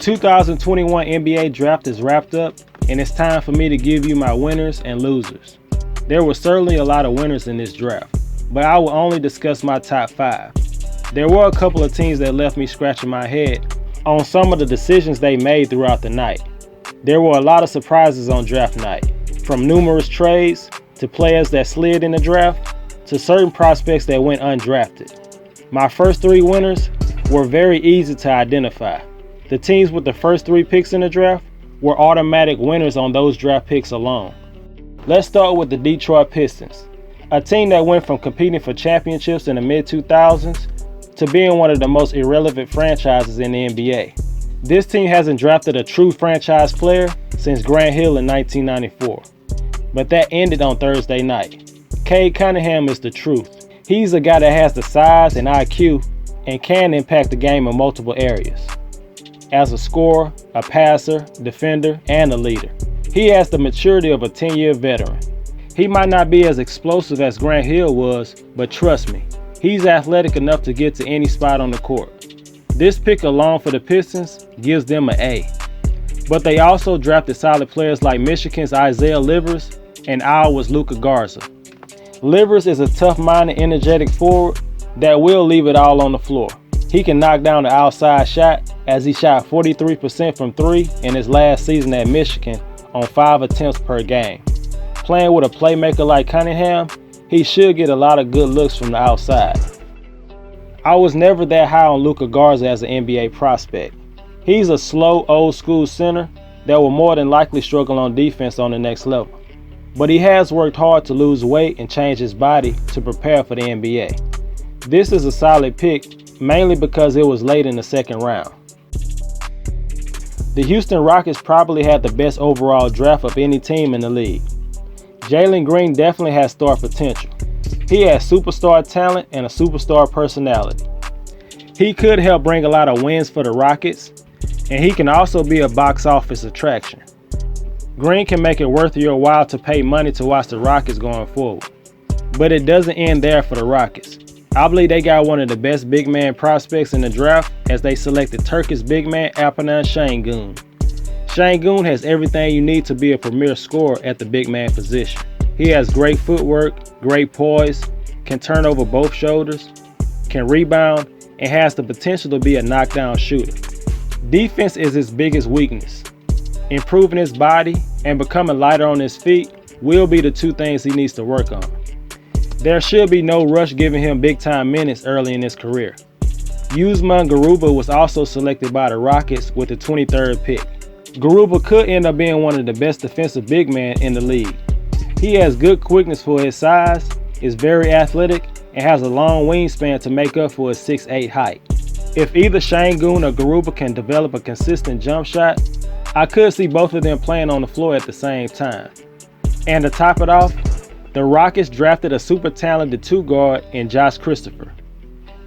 2021 NBA draft is wrapped up, and it's time for me to give you my winners and losers. There were certainly a lot of winners in this draft, but I will only discuss my top 5. There were a couple of teams that left me scratching my head on some of the decisions they made throughout the night. There were a lot of surprises on draft night, from numerous trades to players that slid in the draft to certain prospects that went undrafted. My first 3 winners were very easy to identify. The teams with the first 3 picks in the draft were automatic winners on those draft picks alone. Let's start with the Detroit Pistons, a team that went from competing for championships in the mid-2000s to being one of the most irrelevant franchises in the NBA. This team hasn't drafted a true franchise player since Grant Hill in 1994. But that ended on Thursday night. Cade Cunningham is the truth. He's a guy that has the size and IQ and can impact the game in multiple areas. As a scorer, a passer, defender, and a leader. He has the maturity of a 10-year veteran. He might not be as explosive as Grant Hill was, but trust me, he's athletic enough to get to any spot on the court. This pick alone for the Pistons gives them an A. But they also drafted solid players like Michigan's Isaiah Livers and Iowa's Luka Garza. Livers is a tough-minded, energetic forward that will leave it all on the floor. He can knock down the outside shot, as he shot 43% from 3 in his last season at Michigan on 5 attempts per game. Playing with a playmaker like Cunningham, he should get a lot of good looks from the outside. I was never that high on Luka Garza as an NBA prospect. He's a slow, old-school center that will more than likely struggle on defense on the next level. But he has worked hard to lose weight and change his body to prepare for the NBA. This is a solid pick, mainly because it was late in the second round. The Houston Rockets probably had the best overall draft of any team in the league. Jaylen Green definitely has star potential. He has superstar talent and a superstar personality. He could help bring a lot of wins for the Rockets, and he can also be a box office attraction. Green can make it worth your while to pay money to watch the Rockets going forward. But it doesn't end there for the Rockets. I believe they got one of the best big man prospects in the draft as they selected Turkish big man Alperen Şengün. Şengün has everything you need to be a premier scorer at the big man position. He has great footwork, great poise, can turn over both shoulders, can rebound, and has the potential to be a knockdown shooter. Defense is his biggest weakness. Improving his body and becoming lighter on his feet will be the 2 things he needs to work on. There should be no rush giving him big-time minutes early in his career. Uzman Garuba was also selected by the Rockets with the 23rd pick. Garuba could end up being one of the best defensive big men in the league. He has good quickness for his size, is very athletic, and has a long wingspan to make up for his 6'8" height. If either Şengün or Garuba can develop a consistent jump shot, I could see both of them playing on the floor at the same time. And to top it off, the Rockets drafted a super talented 2-guard in Josh Christopher.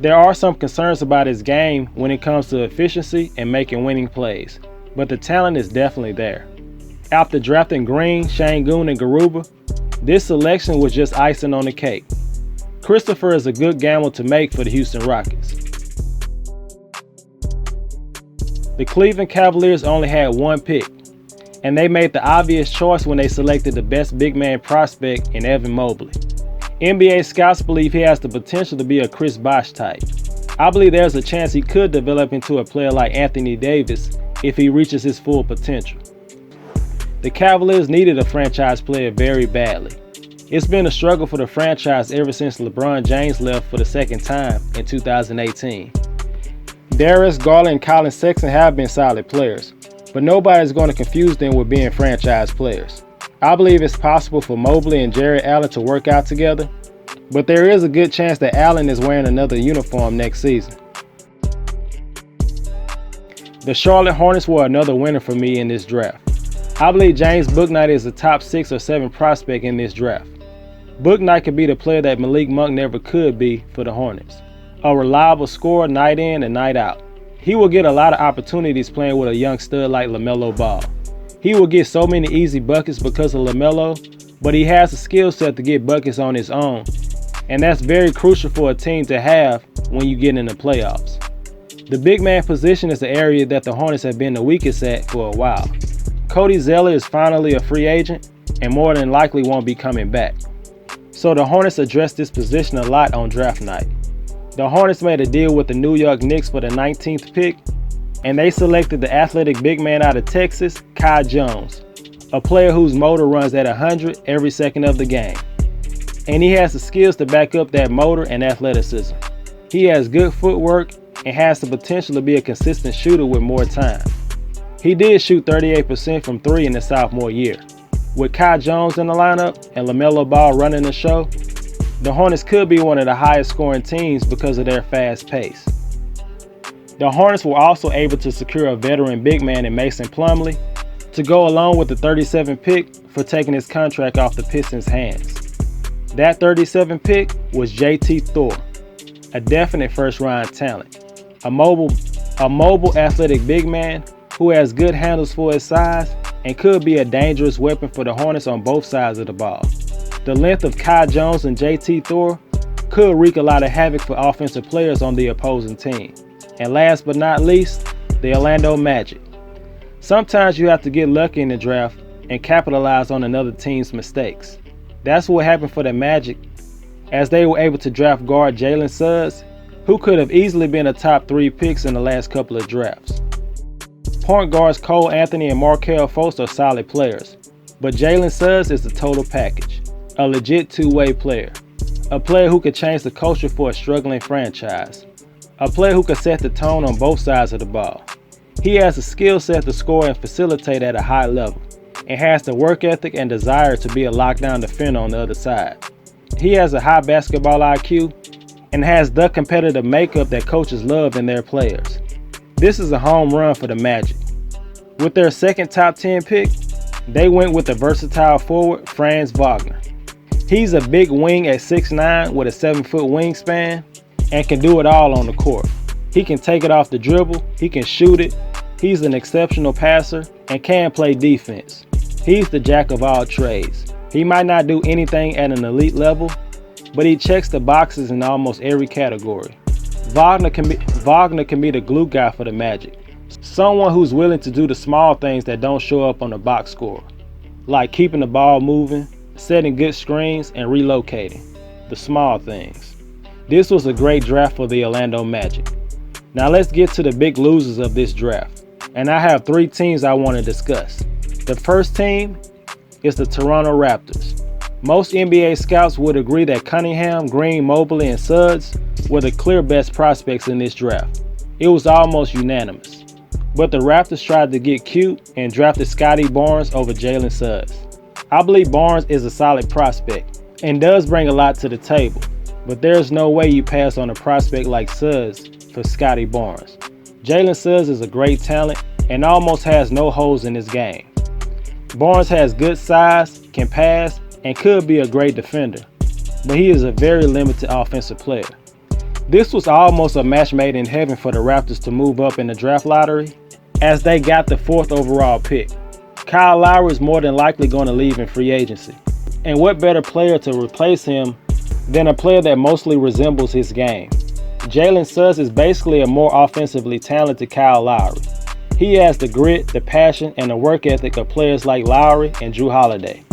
There are some concerns about his game when it comes to efficiency and making winning plays, but the talent is definitely there. After drafting Green, Şengün, and Garuba, this selection was just icing on the cake. Christopher is a good gamble to make for the Houston Rockets. The Cleveland Cavaliers only had 1 pick, and they made the obvious choice when they selected the best big man prospect in Evan Mobley. NBA scouts believe he has the potential to be a Chris Bosh type. I believe there's a chance he could develop into a player like Anthony Davis if he reaches his full potential. The Cavaliers needed a franchise player very badly. It's been a struggle for the franchise ever since LeBron James left for the second time in 2018. Darius Garland and Colin Sexton have been solid players, but nobody's going to confuse them with being franchise players. I believe it's possible for Mobley and Jared Allen to work out together, but there is a good chance that Allen is wearing another uniform next season. The Charlotte Hornets were another winner for me in this draft. I believe James Bouknight is a top 6 or 7 prospect in this draft. Bouknight could be the player that Malik Monk never could be for the Hornets. A reliable scorer night in and night out. He will get a lot of opportunities playing with a young stud like LaMelo Ball. He will get so many easy buckets because of LaMelo, but he has the skill set to get buckets on his own, and that's very crucial for a team to have when you get in the playoffs. The big man position is the area that the Hornets have been the weakest at for a while. Cody Zeller is finally a free agent and more than likely won't be coming back. So the Hornets addressed this position a lot on draft night. The Hornets made a deal with the New York Knicks for the 19th pick, and they selected the athletic big man out of Texas, Kai Jones, a player whose motor runs at 100 every second of the game. And he has the skills to back up that motor and athleticism. He has good footwork and has the potential to be a consistent shooter with more time. He did shoot 38% from 3 in his sophomore year. With Kai Jones in the lineup and LaMelo Ball running the show, the Hornets could be one of the highest scoring teams because of their fast pace. The Hornets were also able to secure a veteran big man in Mason Plumlee to go along with the 37 pick for taking his contract off the Pistons' hands. That 37 pick was JT Thor, a definite first-round talent, a mobile athletic big man who has good handles for his size and could be a dangerous weapon for the Hornets on both sides of the ball. The length of Kai Jones and JT Thor could wreak a lot of havoc for offensive players on the opposing team. And last but not least, the Orlando Magic. Sometimes you have to get lucky in the draft and capitalize on another team's mistakes. That's what happened for the Magic, as they were able to draft guard Jalen Suggs, who could have easily been a top 3 picks in the last couple of drafts. Point guards Cole Anthony and Markelle Fultz are solid players, but Jalen Suggs is the total package, a legit two-way player, a player who could change the culture for a struggling franchise, a player who could set the tone on both sides of the ball. He has the skill set to score and facilitate at a high level, and has the work ethic and desire to be a lockdown defender on the other side. He has a high basketball IQ and has the competitive makeup that coaches love in their players. This is a home run for the Magic. With their second top 10 pick, they went with the versatile forward Franz Wagner. He's a big wing at 6'9" with a 7-foot wingspan and can do it all on the court. He can take it off the dribble, he can shoot it, he's an exceptional passer and can play defense. He's the jack of all trades. He might not do anything at an elite level, but he checks the boxes in almost every category. Wagner can be the glue guy for the Magic. Someone who's willing to do the small things that don't show up on the box score, like keeping the ball moving, setting good screens, and relocating. The small things. This was a great draft for the Orlando Magic. Now let's get to the big losers of this draft. And I have 3 teams I want to discuss. The first team is the Toronto Raptors. Most NBA scouts would agree that Cunningham, Green, Mobley, and Suggs were the clear best prospects in this draft. It was almost unanimous. But the Raptors tried to get cute and drafted Scotty Barnes over Jalen Suggs. I believe Barnes is a solid prospect and does bring a lot to the table, but there's no way you pass on a prospect like Suggs for Scotty Barnes. Jalen Suggs is a great talent and almost has no holes in his game. Barnes has good size, can pass, and could be a great defender, but he is a very limited offensive player. This was almost a match made in heaven for the Raptors to move up in the draft lottery, as they got the 4th overall pick. Kyle Lowry is more than likely going to leave in free agency, and what better player to replace him than a player that mostly resembles his game. Jalen Suggs is basically a more offensively talented Kyle Lowry. He has the grit, the passion, and the work ethic of players like Lowry and Jrue Holiday.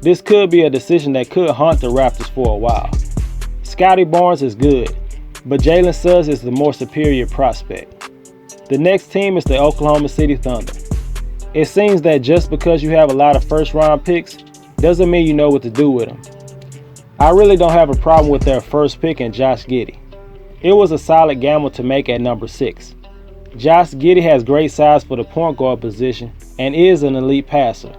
This could be a decision that could haunt the Raptors for a while. Scotty Barnes is good, but Jalen Suggs is the more superior prospect. The next team is the Oklahoma City Thunder. It seems that just because you have a lot of first-round picks doesn't mean you know what to do with them. I really don't have a problem with their first pick in Josh Giddey. It was a solid gamble to make at number 6. Josh Giddey has great size for the point guard position and is an elite passer.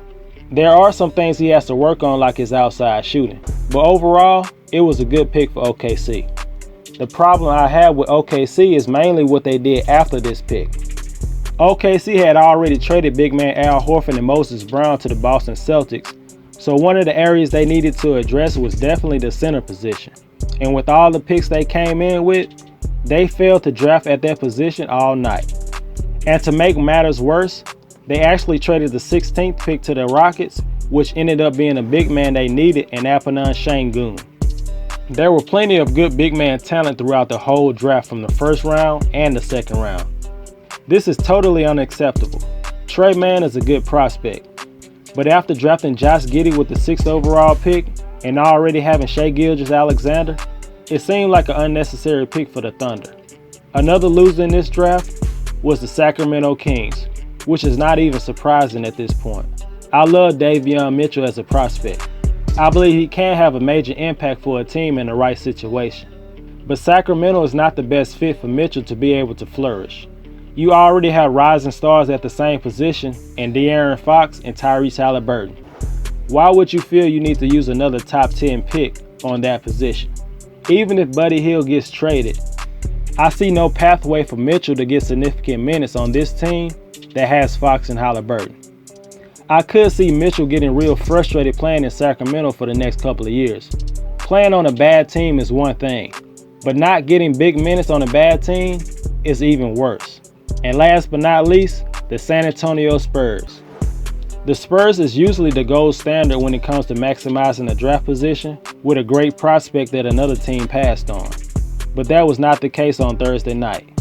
There are some things he has to work on, like his outside shooting, but overall, it was a good pick for OKC. The problem I have with OKC is mainly what they did after this pick. OKC had already traded big man Al Horford and Moses Brown to the Boston Celtics, so one of the areas they needed to address was definitely the center position. And with all the picks they came in with, they failed to draft at that position all night. And to make matters worse, they actually traded the 16th pick to the Rockets, which ended up being a big man they needed in Appian Sengun. There were plenty of good big man talent throughout the whole draft from the first round and the second round. This is totally unacceptable. Trey Mann is a good prospect, but after drafting Josh Giddey with the 6th overall pick and already having Shai Gilgeous-Alexander, it seemed like an unnecessary pick for the Thunder. Another loser in this draft was the Sacramento Kings, which is not even surprising at this point. I love Davion Mitchell as a prospect. I believe he can have a major impact for a team in the right situation. But Sacramento is not the best fit for Mitchell to be able to flourish. You already have rising stars at the same position in De'Aaron Fox and Tyrese Haliburton. Why would you feel you need to use another top 10 pick on that position? Even if Buddy Hield gets traded, I see no pathway for Mitchell to get significant minutes on this team that has Fox and Haliburton. I could see Mitchell getting real frustrated playing in Sacramento for the next couple of years. Playing on a bad team is one thing, but not getting big minutes on a bad team is even worse. And last but not least, the San Antonio Spurs. The Spurs is usually the gold standard when it comes to maximizing a draft position with a great prospect that another team passed on. But that was not the case on Thursday night.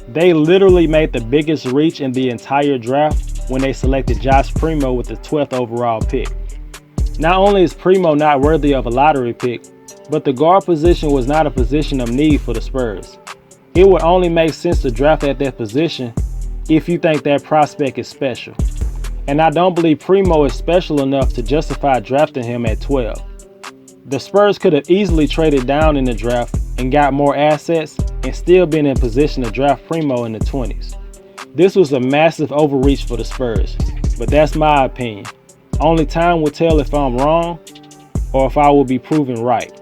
They literally made the biggest reach in the entire draft when they selected Josh Primo with the 12th overall pick. Not only is Primo not worthy of a lottery pick, but the guard position was not a position of need for the Spurs. It would only make sense to draft at that position if you think that prospect is special. And I don't believe Primo is special enough to justify drafting him at 12. The Spurs could have easily traded down in the draft and got more assets and still been in position to draft Primo in the 20s. This was a massive overreach for the Spurs, but that's my opinion. Only time will tell if I'm wrong or if I will be proven right.